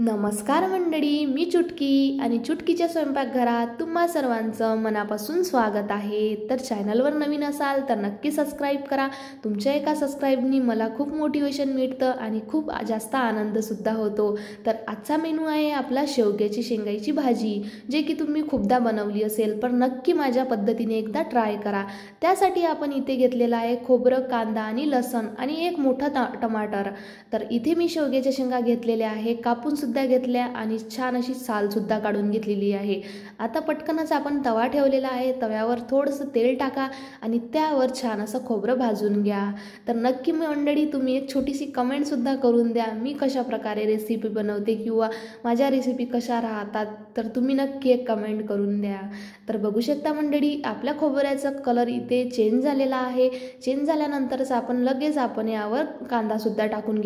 नमस्कार मंडळी, मी चुटकी आणि चुटकीच्या स्वयंपाकघरात तुम्हा सर्वांचं मनापासून स्वागत आहे। तर चॅनलवर नवीन असाल तर नक्की सबस्क्राईब करा। तुमच्या एका सबस्क्राईबनी मला खूप मोटिवेशन मिळतं आणि खूप जास्त आनंदसुद्धा होतो। तर आजचा मेनू आहे आपला शेवग्याची शेंगाची भाजी, जे की तुम्ही खूपदा बनवली असेल, पण नक्की माझ्या पद्धतीने एकदा ट्राय करा। त्यासाठी आपण इथे घेतलेला आहे खोबरं, कांदा आणि लसण आणि एक मोठा टमाटर। तर इथे मी शेवग्याच्या शेंगा घेतलेल्या आहे, कापून सुद्धा घेतल्या आणि छान अशी साल सुद्धा काढून घेतलेली आहे। आता पटकनच आपण तवा ठेवलेला आहे, तव्यावर थोडंसं तेल टाका आणि त्यावर छान असं खोबरं भाजून घ्या। तर नक्की मंडळी तुम्ही एक छोटीशी कमेंट सुद्धा करून द्या, मी कशा प्रकारे रेसिपी बनवते किंवा माझ्या रेसिपी कशा राहतात, तर तुम्ही नक्की एक कमेंट करून द्या। तर बघू शकता मंडळी, आपल्या खोबऱ्याचा कलर इथे चेंज झालेला आहे। चेंज झाल्यानंतरच आपण यावर कांदा सुद्धा टाकून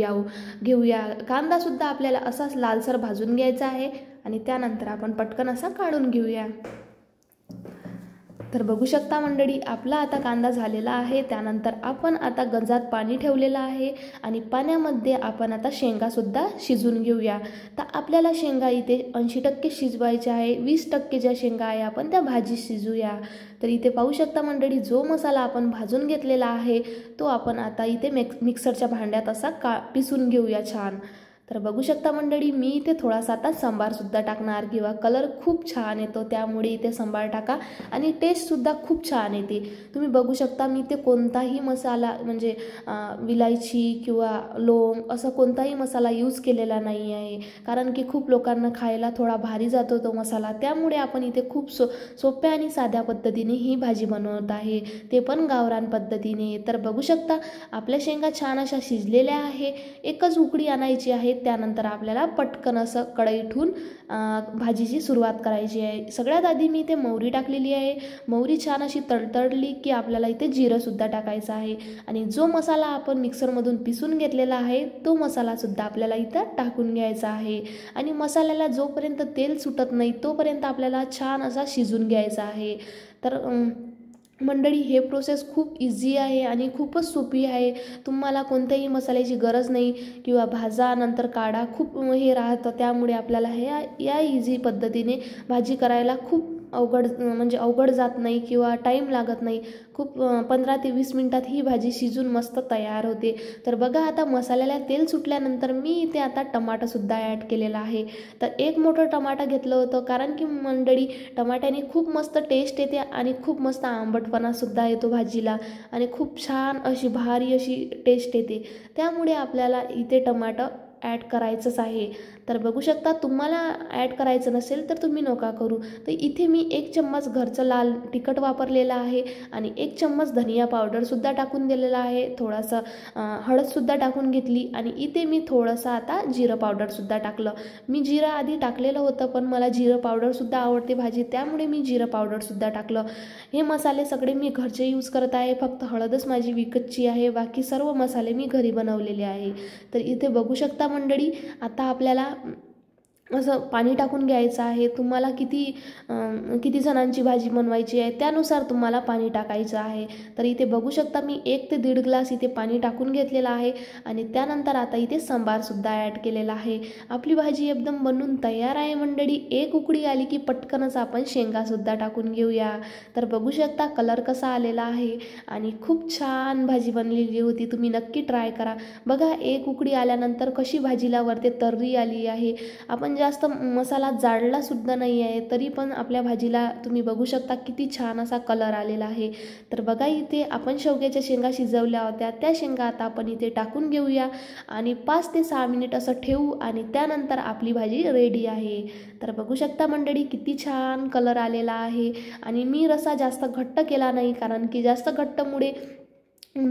घेऊया। कांदा सुद्धा आपल्याला असाच लालसर भाजून घ्यायचा आहे आणि त्यानंतर आपण पटकन असा काढून घेऊया। तर बघू शकता मंडळी, आपला आता कांदा झालेला आहे। त्यानंतर आपण आता गंजात पाणी ठेवलेलं आहे आणि पाण्यामध्ये आपण आता शेंगा सुद्धा शिजून घेऊया। तर आपल्याला शेंगा इथे 80% शिजवायच्या आहे, 20% ज्या शेंगा आहे आपण त्या भाजी शिजूया। तर इथे पाहू शकता मंडळी, जो मसाला आपण भाजून घेतलेला आहे तो आपण आता इथे मिक्सरच्या भांड्यात असा पिसून घेऊया छान। तर बघू शकता मंडळी, मी इथे थोडासा आता सांबार सुद्धा टाकणार, किंवा कलर खूप छान येतो त्यामुळे इथे सांबार टाका आणि टेस्ट सुद्धा खूप छान येते। तुम्ही बघू शकता मी इथे कोणताही मसाला म्हणजे विलायची किंवा लवंग असं कोणताही मसाला यूज केलेला नाही आहे, कारण की खूप लोकांना खायला थोडा भारी जातो तो मसाला। त्यामुळे आपण इथे खूप सोप्या आणि साध्या पद्धतीने ही भाजी बनवत आहे, ते पण गावरान पद्धतीने। तर बघू शकता आपल्या शेंगा छान अशा शिजलेल्या आहे, एकच उकडी आणायची आहे। त्यानंतर आपल्याला पटकन असं कढई ठेवून भाजीची सुरुवात करायची आहे। सगळ्यात आधी मी इथे मोहरी टाकलेली आहे। मोहरी छान अशी तडतडली की आपल्याला इथे जिरं सुद्धा टाकायचं आहे आणि जो मसाला आपण मिक्सरमधून पिसून घेतलेला आहे तो मसाला सुद्धा आपल्याला इथं टाकून घ्यायचा आहे आणि मसाल्याला जोपर्यंत तेल सुटत नाही तोपर्यंत आपल्याला छान असा शिजून घ्यायचा आहे। तर मंडळी, हे प्रोसेस खूप इझी आहे आणि खूपच सोपी आहे। तुम्हाला कोणत्याही मसाल्याची गरज नाही किंवा भाजा नंतर काढा खूप हे राहतं, त्यामुळे आपल्याला या इझी पद्धतीने भाजी करायला खूप अवघड जात नाही किंवा टाईम लागत नाही। खूप 15 ते 20 मिनिटात ही भाजी शिजून मस्त तयार होते। तर बघा, आता मसाल्याला तेल सुटल्यानंतर मी इथे आता टमाटरसुद्धा ॲड केलेला आहे। तर एक मोठं टमाटर घेतलं होतं, कारण की मंडळी टमाट्याने खूप मस्त टेस्ट येते आणि खूप मस्त आंबटपणासुद्धा येतो भाजीला आणि खूप छान अशी भारी अशी टेस्ट येते। त्यामुळे आपल्याला इथे टमाटर ॲड करायचंच आहे। तर बघू शकता, तुम्हाला ॲड करायचं नसेल तर तुम्ही नका करू। तर इथे मी 1 चम्मच घरचं लाल तिखट वापरलेलं आहे आणि 1 चम्मच धनिया पावडरसुद्धा टाकून दिलेला आहे, थोडासा हळदसुद्धा टाकून घेतली आणि इथे मी थोडंसं आता जिरं पावडरसुद्धा टाकलं। मी जिरं आधी टाकलेलं होतं, पण मला जिरं पावडरसुद्धा आवडते भाजी, त्यामुळे मी जिरं पावडरसुद्धा टाकलं। हे मसाले सगळे मी घरचे यूज करत आहे, फक्त हळदच माझी विकतची आहे, बाकी सर्व मसाले मी घरी बनवलेले आहे। तर इथे बघू शकता मंडळी, आता आपल्याला असं पाणी टाकून घ्यायचं आहे। तुम्हाला किती जणांची भाजी बनवायची आहे त्यानुसार तुम्हाला पाणी टाकायचं आहे। तर इथे बघू शकता मी 1 ते 1.5 ग्लास इथे पाणी टाकून घेतलेलं आहे आणि त्यानंतर आता इथे सांबारसुद्धा ॲड केलेला आहे। आपली भाजी एकदम बनून तयार आहे मंडळी। एक उकळी आली की पटकनच आपण शेंगासुद्धा टाकून घेऊया। तर बघू शकता कलर कसा आलेला आहे आणि खूप छान भाजी बनलेली होती, तुम्ही नक्की ट्राय करा। बघा, एक उकळी आल्यानंतर कशी भाजीला वरती तर्री आली आहे। आपण जास्त मसाला जाळला सुद्धा नाही आहे, तरी पण आपल्या भाजीला तुम्ही बघू शकता किती छान असा कलर आलेला आहे। तर बघा, इथे आपण शेवग्याच्या शेंगा शिजवल्या होत्या, त्या शेंगा आता आपण इथे टाकून घेऊया आणि 5 ते 6 मिनिट असं ठेवू आणि त्यानंतर आपली भाजी रेडी आहे। तर बघू शकता मंडळी, किती छान कलर आलेला आहे आणि मी रस्सा जास्त घट्ट केला नाही, कारण की जास्त घट्टमुळे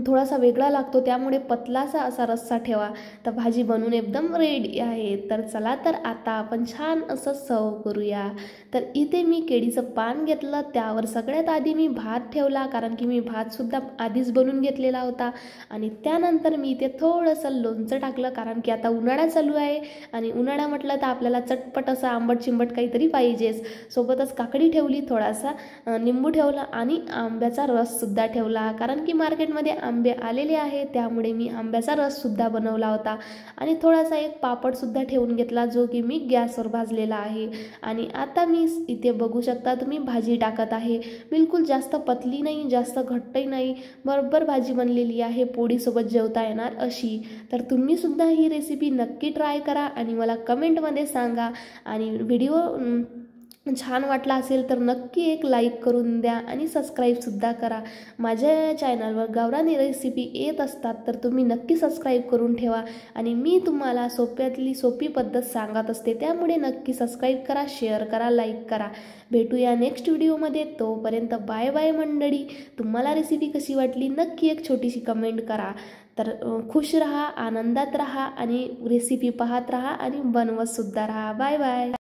थोडासा वेगळा लागतो, त्यामुळे पतलासा असा रस्सा ठेवा। तर भाजी बनवून एकदम रेडी आहे। तर चला, तर आता आपण छान असं सर्व करूया। तर इथे मी केळीचं पान घेतलं, त्यावर सगळ्यात आधी मी भात ठेवला, कारण की मी भातसुद्धा आधीच बनवून घेतलेला होता आणि त्यानंतर मी इथे थोडंसं लोणचं टाकलं, कारण की आता उन्हाळा चालू आहे आणि उन्हाळा म्हटलं तर आपल्याला चटपट असं आंबट चिंबट काहीतरी पाहिजेच। सोबतच काकडी ठेवली, थोडासा निंबू ठेवला आणि आंब्याचा रससुद्धा ठेवला, कारण की मार्केटमध्ये आंबे आलेले आहे, त्यामुळे मी आंब्याचा रससुद्धा बनवला होता आणि थोडासा एक पापडसुद्धा ठेवून घेतला, जो की मी गॅसवर भाजलेला आहे. आणि आता मी इथे बघू शकता तुम्ही भाजी टाकत आहे. बिलकुल जास्त पतली नाही, जास्त घट्टही नाही, बरोबर भाजी बनलेली आहे, पोळीसोबत जेवता येणार अशी. तर तुम्हीसुद्धा ही रेसिपी नक्की ट्राय करा आणि मला कमेंटमध्ये सांगा. आणि व्हिडिओ छान वाटला असेल तर नक्की एक लाईक करून द्या आणि सबस्क्राईबसुद्धा करा. माझ्या चॅनलवर गावरानी रेसिपी येत असतात, तर तुम्ही नक्की सबस्क्राईब करून ठेवा. आणि मी तुम्हाला सोप्यातली सोपी पद्धत सांगत असते, त्यामुळे नक्की सबस्क्राईब करा, शेअर करा, लाईक करा. भेटूया नेक्स्ट व्हिडिओमध्ये. तोपर्यंत बाय बाय मंडळी. तुम्हाला रेसिपी कशी वाटली नक्की एक छोटीशी कमेंट करा. तर खुश राहा, आनंदात राहा आणि रेसिपी पाहत राहा आणि बनवतसुद्धा राहा. Bye bye.